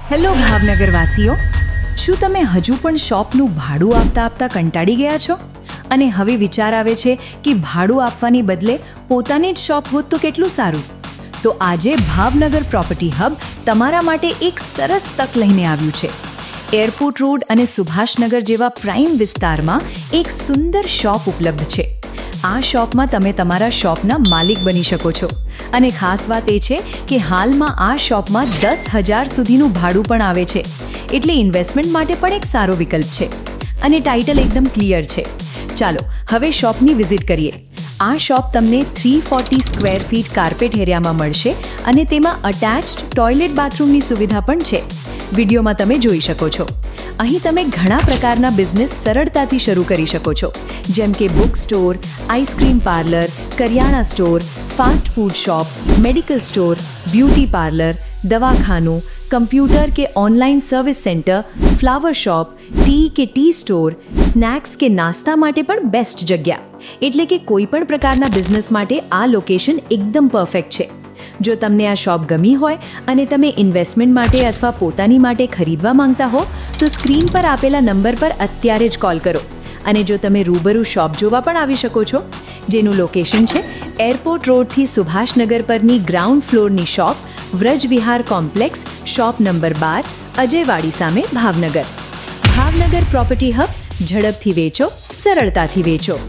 Hello Bhavnagar વાસીઓ, શું તમે હજુ પણ શોપનું ભાડું આપતા આપતા કંટાળી ગયા છો અને હવે વિચાર આવે છે કે ભાડું આપવાની બદલે પોતાની જ શોપ હોત તો કેટલું સારું? તો આજે ભાવનગર પ્રોપર્ટી હબ તમારા માટે એક સરસ તક લઈને આવ્યું છે. એરપોર્ટ રોડ અને સુભાષનગર જેવા પ્રાઇમ વિસ્તારમાં એક સુંદર શોપ ઉપલબ્ધ છે. આ શોપમાં તમે તમારા શોપના માલિક બની શકો છો અને ખાસ વાત એ છે કે હાલમાં આ શોપમાં 10,000 સુધીનું ભાડું પણ આવે છે, એટલે ઇન્વેસ્ટમેન્ટ માટે પણ એક સારો વિકલ્પ છે અને ટાઇટલ એકદમ ક્લિયર છે. ચાલો હવે શોપની વિઝિટ કરીએ. આ શોપ તમને 340 સ્ક્વેર ફીટ કાર્પેટ એરિયામાં મળશે અને તેમાં અટેચ્ડ ટોયલેટ બાથરૂમની સુવિધા પણ છે. વિડીયોમાં તમે જોઈ શકો છો. અહીં તમે ઘણા પ્રકારના બિઝનેસ સરળતાથી શરૂ કરી શકો છો, જેમ કે બુક સ્ટોર, આઈસ્ક્રીમ પાર્લર, કરિયાણા store, fast food shop, medical store, beauty parlour, દવાખાનું, કમ્પ્યુટર કે online service centre, flower shop, tea store, snacks કે નાસ્તા માટે પણ બેસ્ટ જગ્યા. એટલે કે કોઈ પણ પ્રકારના બિઝનેસ માટે આ લોકેશન એકદમ પરફેક્ટ છે. જો તમને આ શોપ ગમી હોય અને તમે ઇન્વેસ્ટમેન્ટ માટે અથવા પોતાની માટે ખરીદવા માંગતા હો તો સ્ક્રીન પર આપેલા નંબર પર અત્યારે જ કોલ કરો. અને જો તમે રૂબરૂ શોપ જોવા પણ આવી શકો છો, જેનું લોકેશન છે એરપોર્ટ રોડથી સુભાષનગર પરની ગ્રાઉન્ડ ફ્લોરની shop, Vrajvihar complex, shop number 12, Ajaywadi સામે, ભાવનગર. ભાવનગર પ્રોપર્ટી હબ, ઝડપથી વેચો, સરળતાથી વેચો.